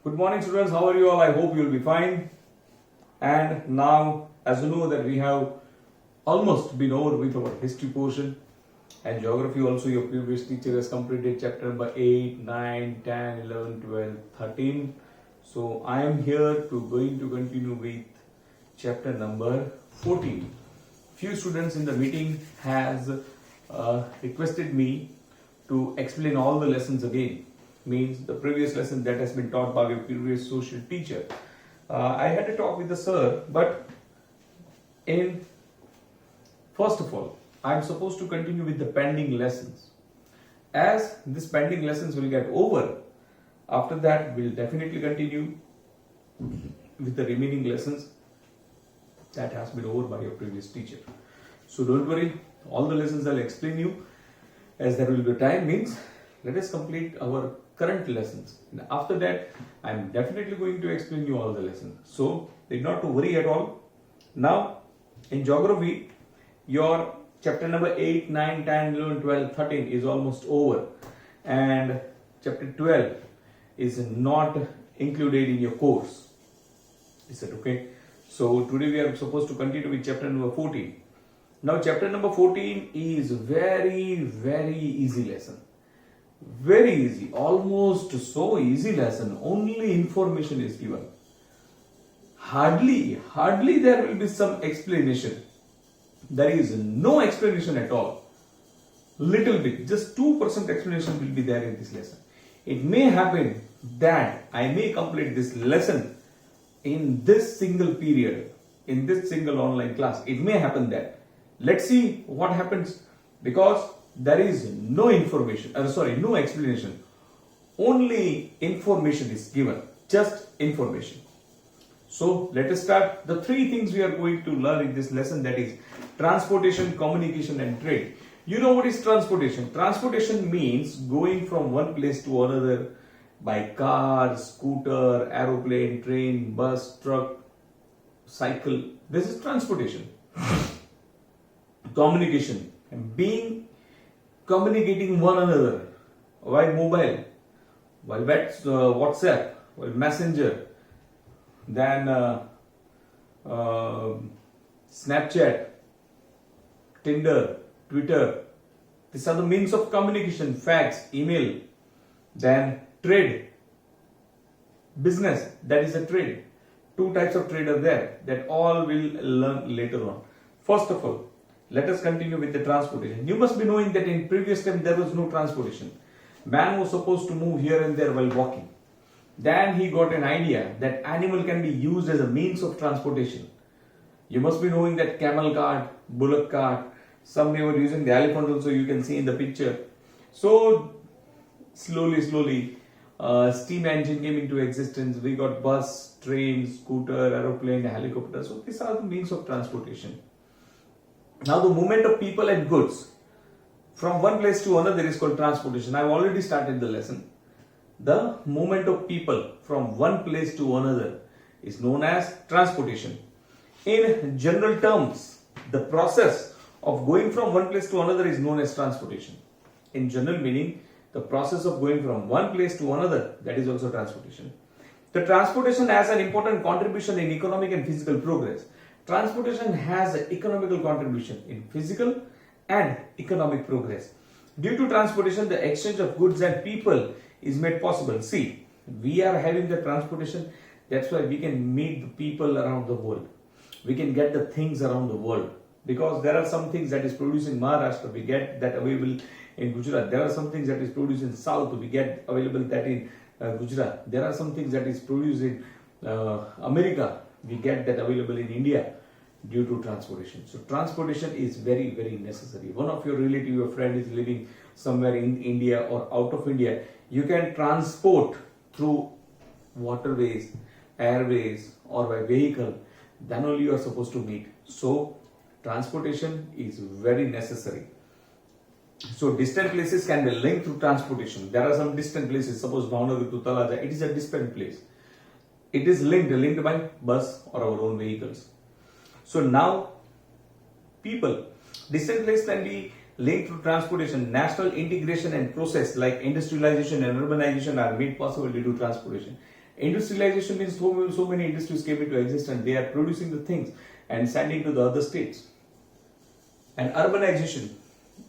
Good morning, students. How are you all? I hope you'll be fine. And now, as you know, that we have almost been over with our history portion and geography also. Your previous teacher has completed chapter number 8, 9, 10, 11, 12, 13. So I am here going to continue with chapter number 14. Few students in the meeting has requested me to explain all the lessons again. Means the previous lesson that has been taught by your previous social teacher. I had to talk with the sir, but first of all, I am supposed to continue with the pending lessons. As this pending lessons will get over, after that we'll definitely continue with the remaining lessons that has been over by your previous teacher. So don't worry, all the lessons I'll explain you as there will be time. Means let us complete our current lessons, and after that I'm definitely going to explain you all the lessons. So need not to worry at all. Now in geography, your chapter number 8, 9, 10, 11, 12, 13 is almost over, and chapter 12 is not included in your course. Is that okay? So today we are supposed to continue with chapter number 14. Now chapter number 14 is very easy lesson. Very easy, almost so easy lesson. Only information is given. Hardly there will be some explanation. There is no explanation at all. Little bit, just 2% explanation will be there in this lesson. It may happen that I may complete this lesson in this single period, in this single online class. It may happen that. Let's see what happens, because there is no information, no explanation. Only information is given, just information. So let us start. The three things we are going to learn in this lesson, that is transportation, communication and trade. You know what is transportation? Transportation means going from one place to another by car, scooter, aeroplane, train, bus, truck, cycle. This is transportation. Communication, communicating one another by mobile, by WhatsApp, by Messenger, then Snapchat, Tinder, Twitter. These are the means of communication. Fax, email. Then trade, business, that is a trade. Two types of trade are there, that all will learn later on. First of all, let us continue with the transportation. You must be knowing that in previous time there was no transportation. Man was supposed to move here and there while walking. Then he got an idea that animal can be used as a means of transportation. You must be knowing that camel cart, bullock cart, some they were using the elephant also, you can see in the picture. So slowly, steam engine came into existence. We got bus, train, scooter, aeroplane, helicopter. So these are the means of transportation. Now the movement of people and goods from one place to another is called transportation. I have already started the lesson. The movement of people from one place to another is known as transportation. In general terms, the process of going from one place to another is known as transportation. In general meaning, the process of going from one place to another, that is also transportation. The transportation has an important contribution in economic and physical progress. Transportation has an economical contribution in physical and economic progress. Due to transportation, the exchange of goods and people is made possible. See, we are having the transportation, that's why we can meet the people around the world. We can get the things around the world. Because there are some things that is produced in Maharashtra, we get that available in Gujarat. There are some things that is produced in South, we get available that in Gujarat. There are some things that is produced in America, we get that available in India due to transportation. So transportation is very necessary. One of your relative, your friend is living somewhere in India or out of India, you can transport through waterways, airways or by vehicle, then only you are supposed to meet. So transportation is very necessary. So distant places can be linked through transportation. There are some distant places, suppose Bhavnagar to Talaja, it is a distant place. It is linked by bus or our own vehicles. So now people, distant place can be linked to transportation. National integration and process like industrialization and urbanization are made possible due to transportation. Industrialization means so many industries came into existence. They are producing the things and sending to the other states. And urbanization,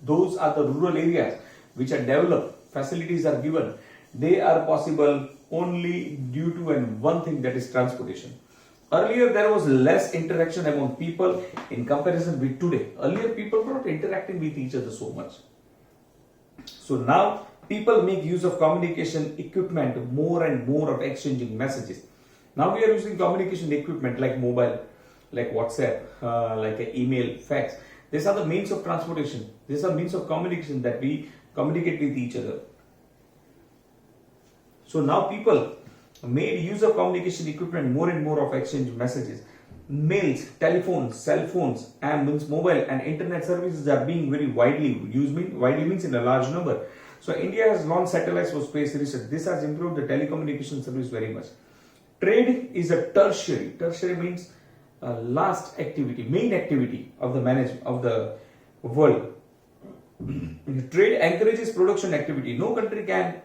those are the rural areas which are developed, facilities are given. They are possible only due to one thing, that is transportation. Earlier there was less interaction among people in comparison with today. Earlier people were not interacting with each other so much. So now people make use of communication equipment more and more of exchanging messages. Now we are using communication equipment like mobile, like WhatsApp, like an email, fax. These are the means of transportation. These are means of communication that we communicate with each other. So now people made use of communication equipment more and more of exchange messages. Mails, telephones, cell phones, and means mobile and internet services are being very widely used. Widely means in a large number. So India has launched satellites for space research. This has improved the telecommunication service very much. Trade is a tertiary. Tertiary means last activity, main activity of the management of the world. Trade encourages production activity. No country can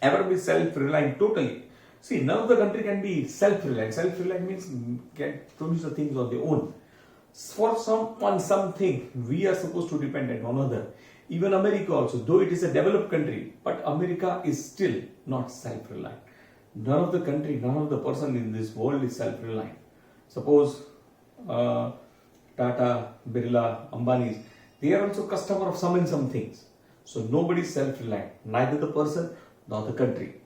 ever be self-reliant totally. See, none of the country can be self-reliant. Self-reliant means can produce the things on their own. For someone, something, we are supposed to depend on other. Even America also, though it is a developed country, but America is still not self-reliant. None of the country, none of the person in this world is self-reliant. Suppose Tata, Birla, Ambani's, they are also customer of some and some things. So nobody is self-reliant, neither the person nor the country.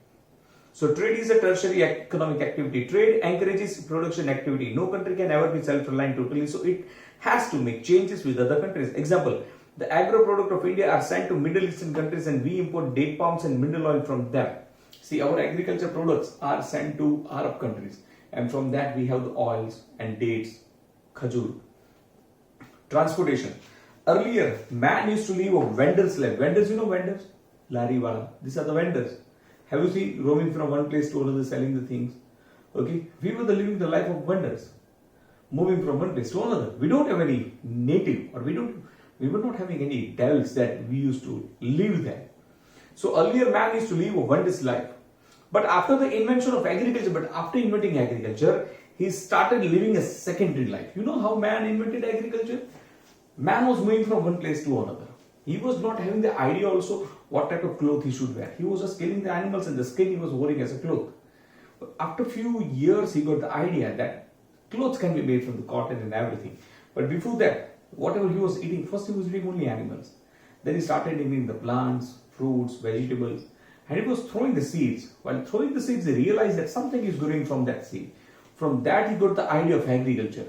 So trade is a tertiary economic activity. Trade encourages production activity. No country can ever be self-reliant totally. So it has to make changes with other countries. Example, the agro product of India are sent to Middle Eastern countries and we import date palms and mineral oil from them. See, our agriculture products are sent to Arab countries and from that we have the oils and dates, khajur. Transportation. Earlier, man used to live a vendor's life. Vendors, you know vendors? Lari wala. These are the vendors. Have you seen roaming from one place to another selling the things? Okay, we were living the life of vendors, moving from one place to another. We don't have any native, or we were not having any devils that we used to live there. So earlier man used to live a vendor's life. But after the invention of agriculture, after inventing agriculture, he started living a secondary life. You know how man invented agriculture? Man was moving from one place to another. He was not having the idea also what type of cloth he should wear. He was just killing the animals and the skin he was wearing as a cloth. But after a few years, he got the idea that clothes can be made from the cotton and everything. But before that, whatever he was eating, first he was eating only animals. Then he started eating the plants, fruits, vegetables, and he was throwing the seeds. While throwing the seeds, he realized that something is growing from that seed. From that, he got the idea of agriculture.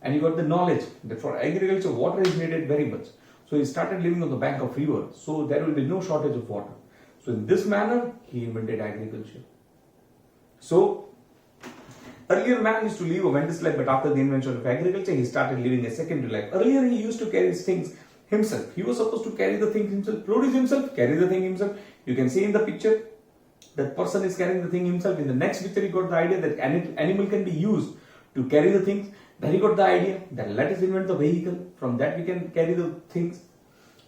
And he got the knowledge that for agriculture, water is needed very much. So he started living on the bank of river. So there will be no shortage of water. So in this manner, he invented agriculture. So earlier man used to live a vendor's life, but after the invention of agriculture, he started living a secondary life. Earlier he used to carry his things himself. He was supposed to carry the things himself, produce himself, carry the thing himself. You can see in the picture, that person is carrying the thing himself. In the next picture, he got the idea that animal can be used to carry the things. Then he got the idea that let us invent the vehicle. From that we can carry the things.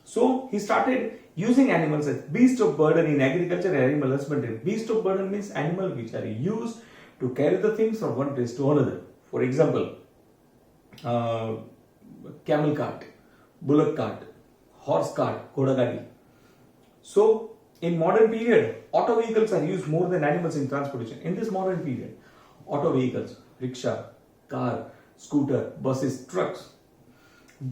So he started using animals as beast of burden in agriculture and animal husbandry. Beast of burden means animals which are used to carry the things from one place to another. For example, camel cart, bullock cart, horse cart, ghoda gadi. So in modern period, auto vehicles are used more than animals in transportation. In this modern period, auto vehicles, rickshaw, car, scooter, buses, trucks.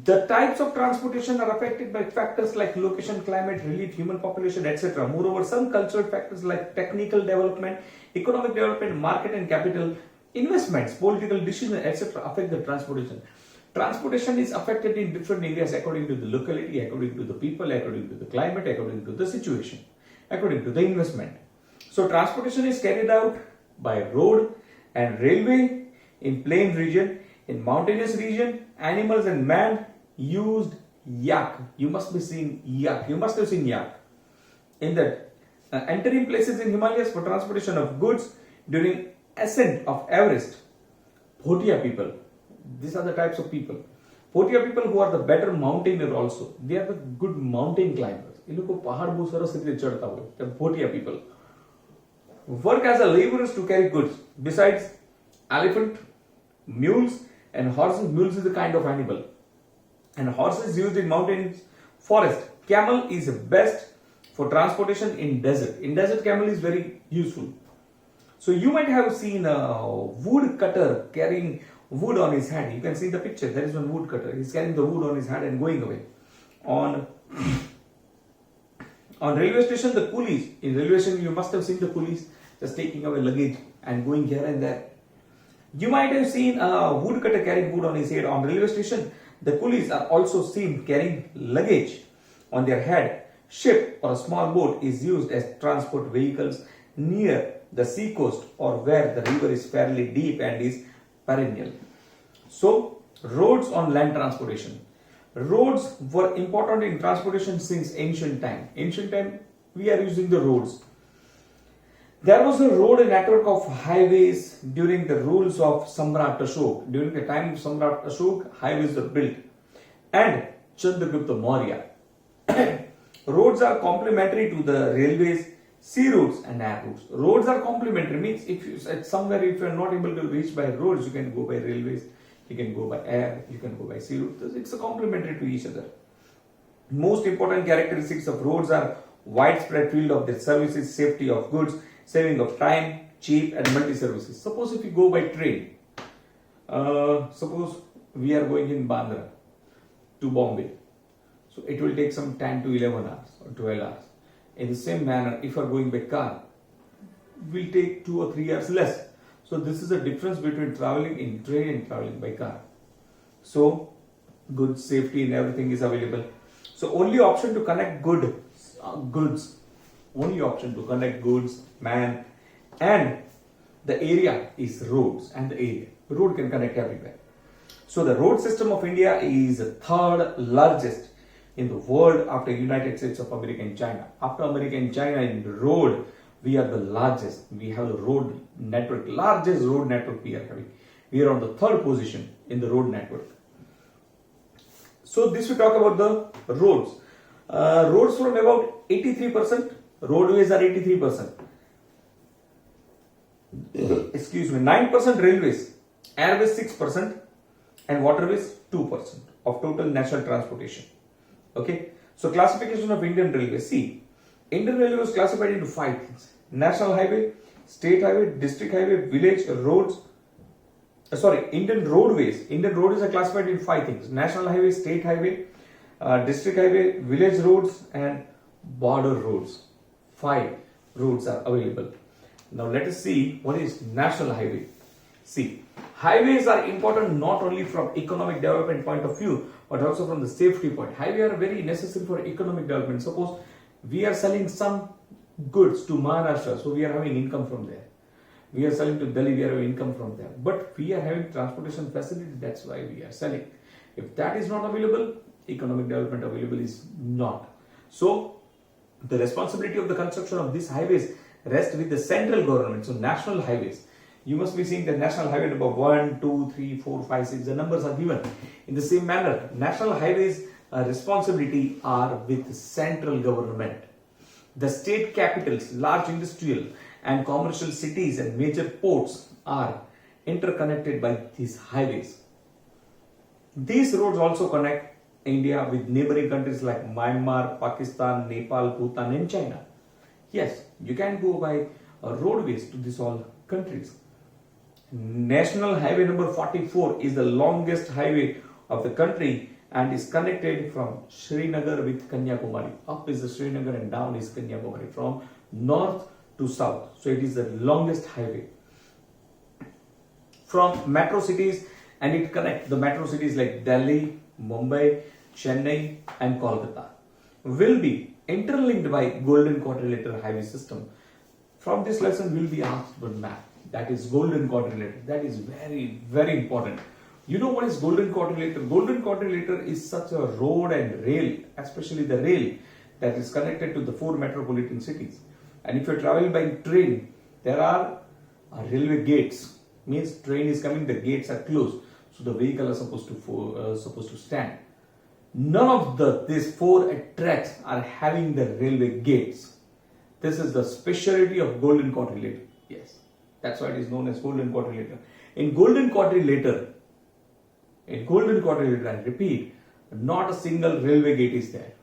The types of transportation are affected by factors like location, climate, relief, human population, etc. Moreover, some cultural factors like technical development, economic development, market and capital, investments, political decisions, etc. affect the transportation. Transportation is affected in different areas according to the locality, according to the people, according to the climate, according to the situation, according to the investment. So transportation is carried out by road and railway in plain region. In mountainous region, animals and man used yak. You must be seeing yak. You must have seen yak. In that, entering places in Himalayas for transportation of goods during ascent of Everest. Bhotia people. These are the types of people. Bhotia people who are the better mountaineer also. They are the good mountain climbers. In लोगों को पहाड़ बहुत सारा सीधे चढ़ता हुआ. They are Bhotia people. work as a laborers to carry goods. Besides elephant, mules, and horses. Mules is a kind of animal, and horses used in mountains, forest. Camel is best for transportation in desert. In desert, camel is very useful. So you might have seen a woodcutter carrying wood on his head. You can see the picture. There is one woodcutter. He's carrying the wood on his head and going away. On railway station, the coolies. In railway station, you must have seen the coolies just taking away luggage and going here and there. You might have seen a woodcutter carrying wood on his head. On railway station, the coolies are also seen carrying luggage on their head. Ship or a small boat is used as transport vehicles near the sea coast or where the river is fairly deep and is perennial. So, roads on land transportation. Roads were important in transportation since ancient time. Ancient time, we are using the roads. There was a road network of highways during the rules of Samrat Ashok. During the time of Samrat Ashok, highways were built. And Chandragupta Maurya. Roads are complementary to the railways, sea routes and air routes. Roads are complementary, means if you are not able to reach by roads, you can go by railways, you can go by air, you can go by sea routes. It's a complementary to each other. Most important characteristics of roads are widespread field of their services, safety of goods, saving of time, cheap and multi-services. Suppose if you go by train, suppose we are going in Bandra to Bombay. So it will take some 10 to 11 hours or 12 hours. In the same manner, if you are going by car, will take 2 or 3 hours less. So this is the difference between traveling in train and traveling by car. So good safety and everything is available. So only option to connect goods, only option to connect goods, man, and the area is roads and the area. Road can connect everywhere. So the road system of India is the third largest in the world after United States of America and China. After America and China in the road, we are the largest. We have the road network, largest road network we are having. We are on the third position in the road network. So this we talk about the roads. Roads from about 83%, roadways are 83%. Excuse me, 9% railways, airways 6%, and waterways 2% of total national transportation. Okay, so classification of Indian Railway. See, Indian Railway was classified into 5 things: national highway, state highway, district highway, village roads. Indian roadways. Indian roadways are classified in 5 things: national highway, state highway, district highway, village roads, and border roads. 5 roads are available. Now let us see what is national highway. See, highways are important not only from economic development point of view, but also from the safety point. Highways are very necessary for economic development. Suppose we are selling some goods to Maharashtra, so we are having income from there. We are selling to Delhi, we are having income from there. But we are having transportation facility, that's why we are selling. If that is not available, economic development available is not. So the responsibility of the construction of these highways rests with the central government. So national highways. You must be seeing the national highway number 1, 2, 3, 4, 5, 6. The numbers are given. In the same manner, national highways responsibility are with central government. The state capitals, large industrial and commercial cities and major ports are interconnected by these highways. These roads also connect India with neighboring countries like Myanmar, Pakistan, Nepal, Bhutan and China. Yes, you can go by roadways to these all countries. National Highway number 44 is the longest highway of the country and is connected from Srinagar with Kanyakumari. Up is the Srinagar and down is Kanyakumari, from north to south. So it is the longest highway. From metro cities, and it connects the metro cities like Delhi, Mumbai, Chennai and Kolkata. Will be interlinked by Golden Quadrilateral Highway System. From this lesson will be asked one map. That is Golden Quadrilateral. That is very, very important. You know what is Golden Quadrilateral? Golden Quadrilateral is such a road and rail, especially the rail, that is connected to the 4 metropolitan cities. And if you are traveling by train, there are railway gates. Means train is coming, the gates are closed, so the vehicle are supposed to stand. None of these 4 tracks are having the railway gates. This is the specialty of golden quadrilateral. Yes, that's why it is known as golden quadrilateral. In golden quadrilateral, I repeat, not a single railway gate is there.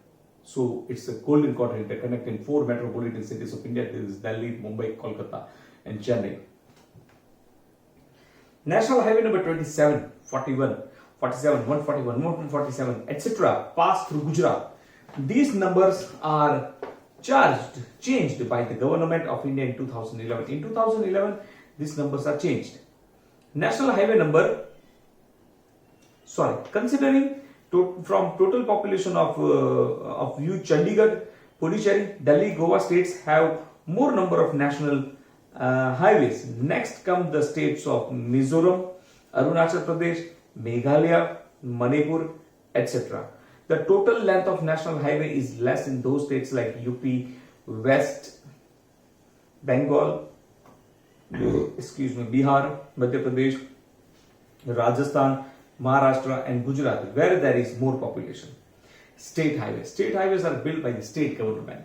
So it's a golden quadrilateral connecting 4 metropolitan cities of India. This is Delhi, Mumbai, Kolkata, and Chennai. National Highway number 27, 41, 47, 141, 147, etc. pass through Gujarat. These numbers are changed by the government of India in 2011. In 2011, these numbers are changed. National Highway number, considering from total population of Chandigarh, Puducherry, Delhi, Goa states have more number of national highways. Next come the states of Mizoram, Arunachal Pradesh, Meghalaya, Manipur, etc. The total length of national highway is less in those states like UP, West Bengal, Bihar, Madhya Pradesh, Rajasthan, Maharashtra, and Gujarat, where there is more population. State highways are built by the state government.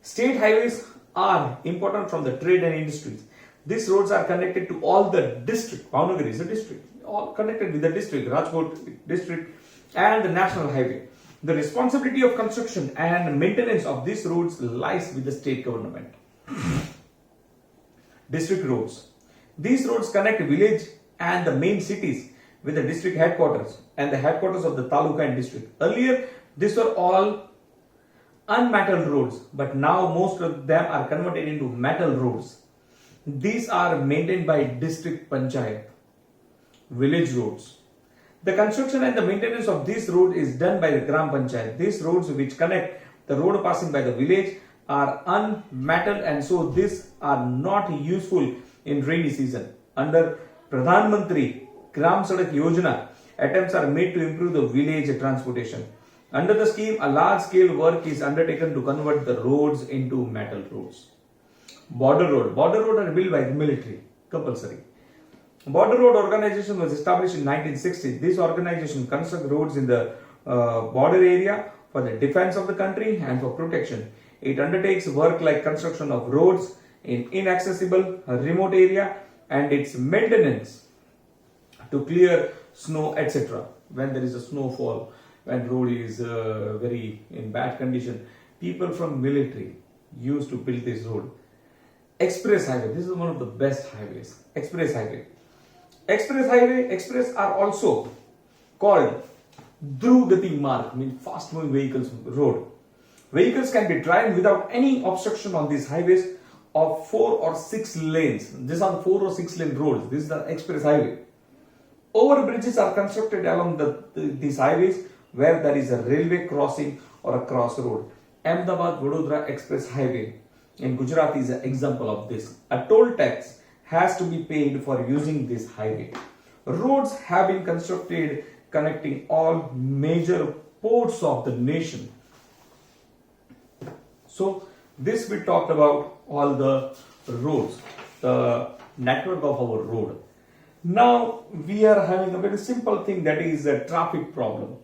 State highways are important from the trade and industries. These roads are connected to all the district. Bhavnagar is a district, all connected with the district, Rajkot district, and the national highway. The responsibility of construction and maintenance of these roads lies with the state government. District roads. These roads connect village and the main cities with the district headquarters and the headquarters of the taluka and district. Earlier, these were all unmetalled roads, but now most of them are converted into metal roads. These are maintained by district panchayat. Village roads. The construction and the maintenance of this road is done by the Gram Panchayat. These roads which connect the road passing by the village are unmetalled, and so these are not useful in rainy season. Under Pradhan Mantri Gram Sadak Yojana, attempts are made to improve the village transportation. Under the scheme, a large scale work is undertaken to convert the roads into metal roads. Border road. Border road are built by the military, compulsory. Border road organization was established in 1960. This organization constructs roads in the border area for the defense of the country and for protection. It undertakes work like construction of roads in inaccessible remote area and its maintenance to clear snow, etc. When there is a snowfall, when road is very in bad condition, people from military used to build this road. Express highway. This is one of the best highways. Express highway. Express are also called Dhruv Gati Marg, means fast moving vehicles road. Vehicles can be driven without any obstruction on these highways of 4 or 6 lanes. These are 4 or 6 lane roads. This is the express highway. Overbridges are constructed along these highways where there is a railway crossing or a crossroad. Ahmedabad Vadodara Express Highway in Gujarat is an example of this. A toll tax has to be paid for using this highway. Roads have been constructed connecting all major ports of the nation. So this we talked about all the roads, the network of our road. Now we are having a very simple thing, that is a traffic problem.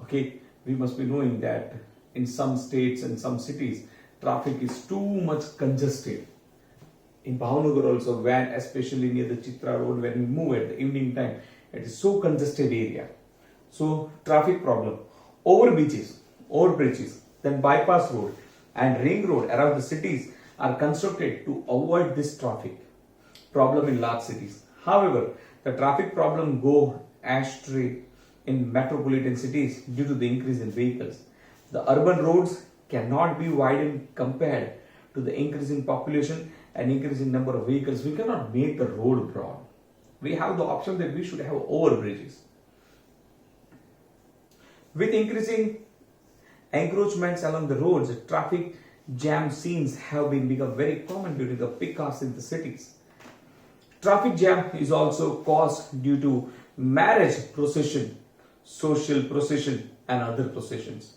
Okay, we must be knowing that in some states and some cities traffic is too much congested. In Bhavnagar also, when especially near the Chitra road, when we move at the evening time, it is so congested area. So traffic problem. Overbridges, then bypass road and ring road around the cities are constructed to avoid this traffic problem in large cities. However, the traffic problem go astray in metropolitan cities due to the increase in vehicles. The urban roads cannot be widened compared to the increasing population and increasing number of vehicles. We cannot make the road broad. We have the option that we should have overbridges. With increasing encroachments along the roads, traffic jam scenes have become very common during the peak hours in the cities. Traffic jam is also caused due to marriage procession, social procession, and other processions.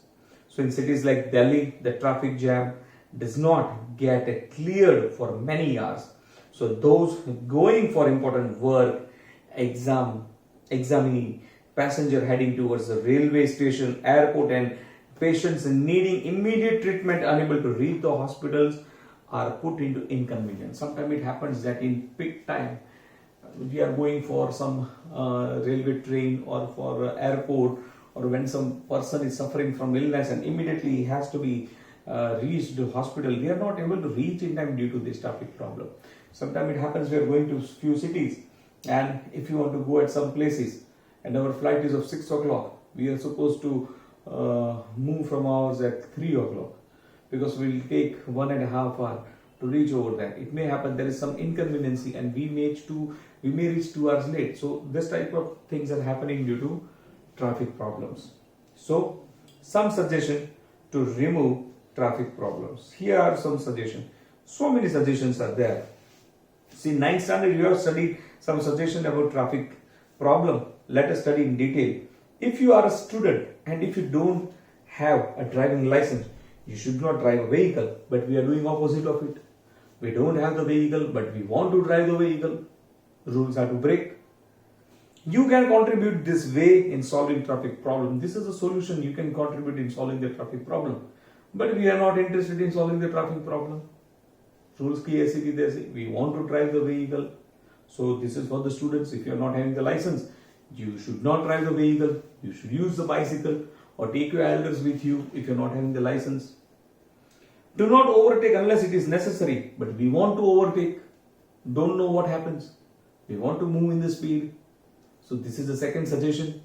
So in cities like Delhi, the traffic jam does not get cleared for many hours. So those going for important work, examining, passenger heading towards the railway station, airport, and patients needing immediate treatment unable to reach the hospitals are put into inconvenience. Sometimes it happens that in peak time, we are going for some railway train or for airport, or when some person is suffering from illness and immediately he has to be reached to hospital, we are not able to reach in time due to this traffic problem. Sometimes it happens we are going to few cities, and if you want to go at some places and our flight is of 6 o'clock, we are supposed to move from ours at 3 o'clock, because we will take 1.5 hours to reach over there. It may happen there is some inconvenience and we may reach 2 hours late. So this type of things are happening due to traffic problems. So some suggestion to remove traffic problems. Here are some suggestions. So many suggestions are there. See, 9th standard you have studied some suggestion about traffic problem. Let us study in detail. If you are a student and if you don't have a driving license, you should not drive a vehicle, but we are doing opposite of it. We don't have the vehicle, but we want to drive the vehicle. Rules are to break. You can contribute this way in solving traffic problem. This is a solution you can contribute in solving the traffic problem. But we are not interested in solving the traffic problem. Rules ki aise ki taise. We want to drive the vehicle. So this is for the students. If you are not having the license, you should not drive the vehicle. You should use the bicycle or take your elders with you if you are not having the license. Do not overtake unless it is necessary. But we want to overtake. Don't know what happens. We want to move in the speed. So this is the second suggestion.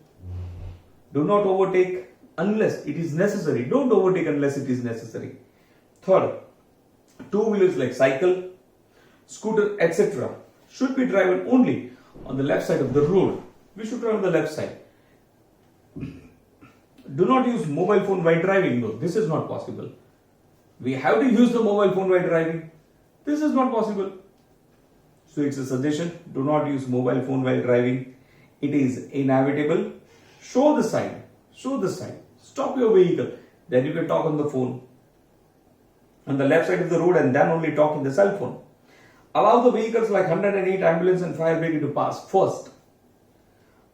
Do not overtake unless it is necessary. Don't overtake unless it is necessary. Third, two-wheelers like cycle, scooter, etc. should be driven only on the left side of the road. We should drive on the left side. Do not use mobile phone while driving. No, this is not possible. We have to use the mobile phone while driving. This is not possible. So it's a suggestion. Do not use mobile phone while driving. It is inevitable. Show the sign. Show the sign. Stop your vehicle. Then you can talk on the phone on the left side of the road, and then only talk in the cell phone. Allow the vehicles like 108 ambulance and fire brigade to pass first.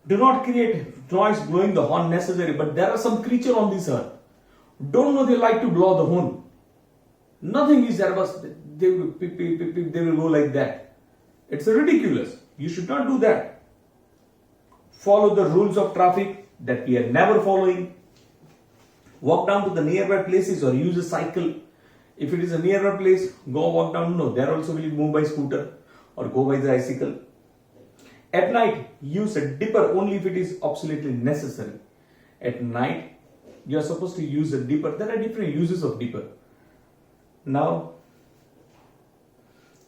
Do not create noise blowing the horn necessary, but there are some creature on this earth. Don't know they like to blow the horn. Nothing is there, but they will go like that. It's ridiculous. You should not do that. Follow the rules of traffic that we are never following. Walk down to the nearby places or use a cycle. If it is a nearby place, go walk down. No, there also will you move by scooter or go by the bicycle. At night, use a dipper only if it is absolutely necessary. At night, you are supposed to use a dipper. There are different uses of dipper. Now,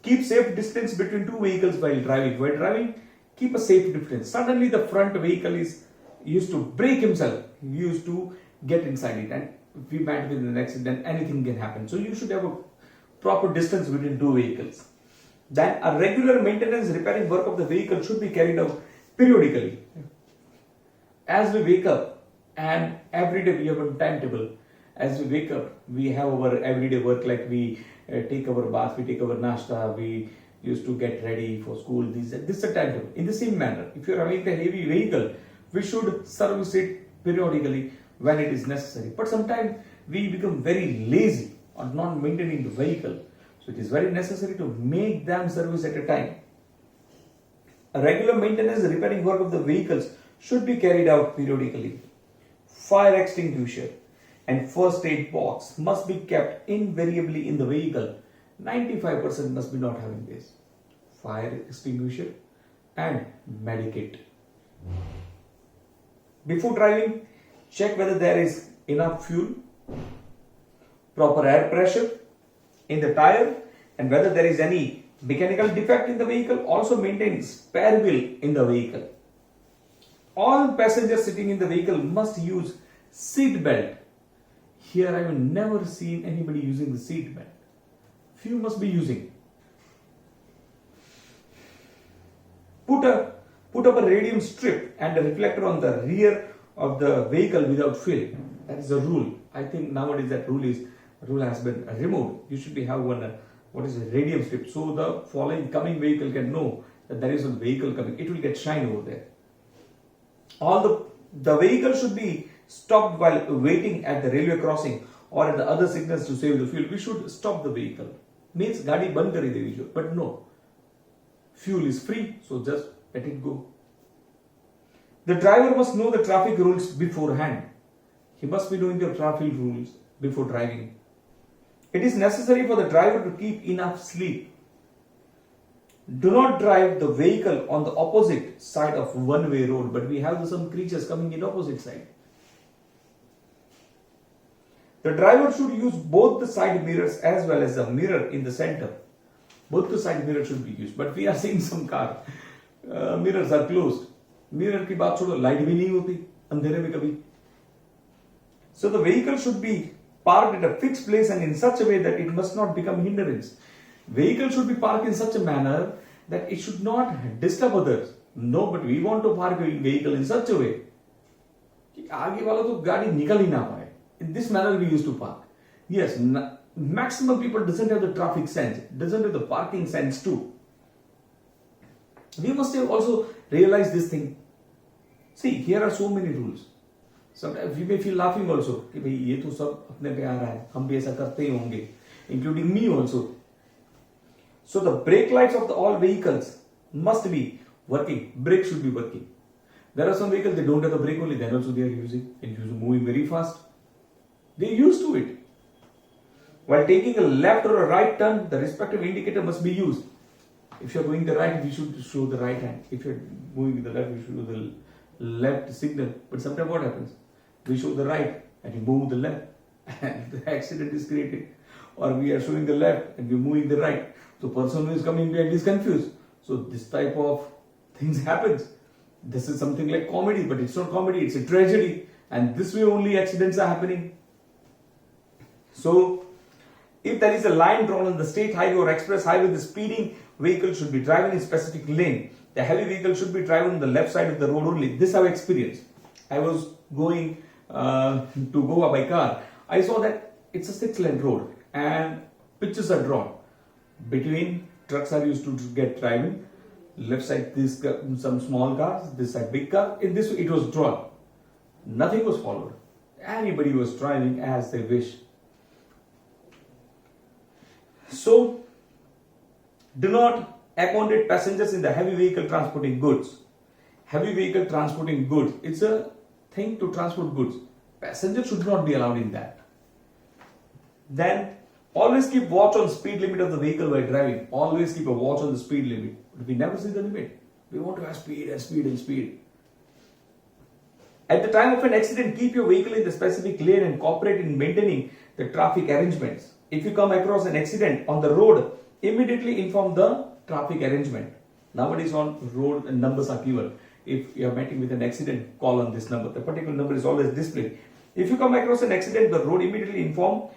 keep safe distance between two vehicles while driving. While driving, keep a safe distance. Suddenly, the front vehicle is used to brake himself. He used to get inside it, and if we might be in an accident, anything can happen. So you should have a proper distance between two vehicles. Then a regular maintenance repairing work of the vehicle should be carried out periodically. As we wake up, and every day we have a timetable. As we wake up, we have our everyday work, like we take our bath, we take our nashta, we used to get ready for school. This is a timetable. In the same manner, if you are having a heavy vehicle, we should service it periodically when it is necessary. But sometimes we become very lazy on not maintaining the vehicle. So it is very necessary to make them service at a time. A regular maintenance repairing work of the vehicles should be carried out periodically. Fire extinguisher and first aid box must be kept invariably in the vehicle. 95% must be not having this. Fire extinguisher and medikit. Before driving, check whether there is enough fuel, proper air pressure in the tire, and whether there is any mechanical defect in the vehicle. Also maintain spare wheel in the vehicle. All passengers sitting in the vehicle must use seat belt. Here I have never seen anybody using the seat belt. Few must be using. Put up a radium strip and a reflector on the rear of the vehicle without fail. That is a rule. I think nowadays that rule has been removed. You should be have one what is a radium strip, so the coming vehicle can know that there is a vehicle coming. It will get shine over there. All the vehicle should be stopped while waiting at the railway crossing or at the other signals to save the fuel. We should stop the vehicle. means गाड़ी बंद कर देगी जो, but no, fuel is free, so just let it go. The driver must know the traffic rules beforehand. He must be knowing the traffic rules before driving. It is necessary for the driver to keep enough sleep. Do not drive the vehicle on the opposite side of one-way road, but we have some creatures coming in opposite side. The driver should use both the side mirrors as well as the mirror in the center. Both the side mirrors should be used, but we are seeing some car mirrors are closed. Mirror की बात छोड़ो, light भी नहीं होती अंधेरे में कभी. So the vehicle should be parked at a fixed place and in such a way that it must not become hindrance. Vehicle should be parked in such a manner that it should not disturb others. No, but we want to park a vehicle in such a way कि आगे वाला तो गाड़ी निकल ही ना पाए. In this manner we used to park. Yes, maximum people doesn't have the traffic sense, doesn't have the parking sense too. We must have also realized this thing. See, here are so many rules. Sometimes we may feel laughing also कि भाई ये तो सब अपने पे आ रहा है, हम भी ऐसा करते ही होंगे, including me also. So the brake lights of all vehicles must be working. Brake should be working. There are some vehicles they don't have the brake only, then also they are using and moving very fast. They are used to it. While taking a left or a right turn, the respective indicator must be used. If you are going the right, we should show the right hand. If you are moving the left, we should show the left signal. But sometimes what happens? We show the right and we move the left and the accident is created. Or we are showing the left and we are moving the right. So person who is coming behind is confused. So this type of things happens. This is something like comedy, but it's not comedy, it's a tragedy. And this way only accidents are happening. So if there is a line drawn on the state highway or express highway, the speeding vehicle should be driving in a specific lane. The heavy vehicle should be driving on the left side of the road only. This I have experienced. I was going to Goa by car. I saw that it's a 6-lane road and pictures are drawn. Between trucks are used to get driving. Left side this some small cars, this side big car. In this it was drawn. Nothing was followed. Anybody was driving as they wish. So do not accommodate passengers in the heavy vehicle transporting goods. Heavy vehicle transporting goods. It's a thing to transport goods. Passengers should not be allowed in that. Then always keep watch on speed limit of the vehicle while driving. Always keep a watch on the speed limit. But we never see the limit. We want to have speed and speed and speed. At the time of an accident, keep your vehicle in the specific lane and cooperate in maintaining the traffic arrangements. If you come across an accident on the road, immediately inform the traffic arrangement. Nowadays on road numbers are given. If you are meeting with an accident, call on this number. The particular number is always displayed. If you come across an accident, the road immediately inform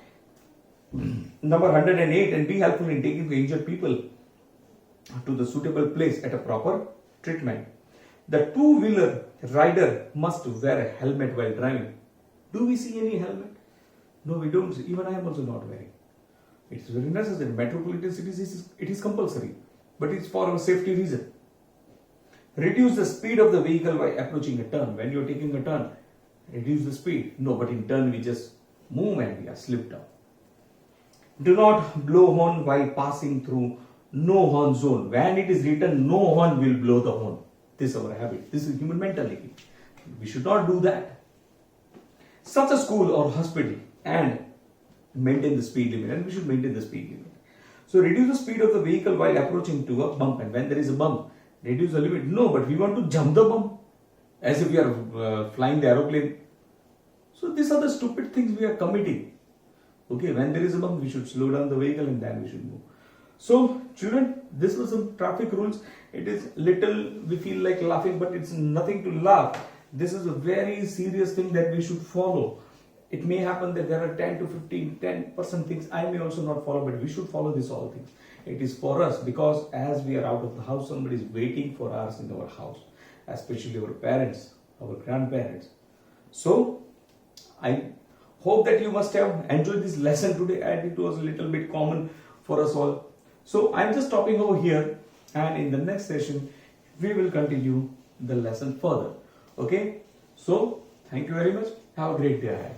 number 108 and be helpful in taking the injured people to the suitable place at a proper treatment. The two-wheeler rider must wear a helmet while driving. Do we see any helmet? No, we don't see. Even I am also not wearing. It is very necessary. Metropolitan cities, it is compulsory. But it's for a safety reason. Reduce the speed of the vehicle by approaching a turn. When you are taking a turn, reduce the speed. No, but in turn we just move and we are slipped down. Do not blow horn while passing through no horn zone. When it is written no horn will blow the horn. This is our habit. This is human mentality. We should not do that. Such a school or hospital and maintain the speed limit, and we should maintain the speed limit. So reduce the speed of the vehicle while approaching to a bump, and when there is a bump, reduce the limit. No, but we want to jump the bump as if we are flying the aeroplane. So these are the stupid things we are committing. Okay, when there is a bump, we should slow down the vehicle and then we should move. So children, this was some traffic rules. It is little, we feel like laughing, but it's nothing to laugh. This is a very serious thing that we should follow. It may happen that there are 10 to 15, 10% things I may also not follow, but we should follow these all things. It is for us because as we are out of the house, somebody is waiting for us in our house, especially our parents, our grandparents. So I hope that you must have enjoyed this lesson today, and it was a little bit common for us all. So I'm just stopping over here, and in the next session we will continue the lesson further. Okay, so thank you very much. Have a great day ahead.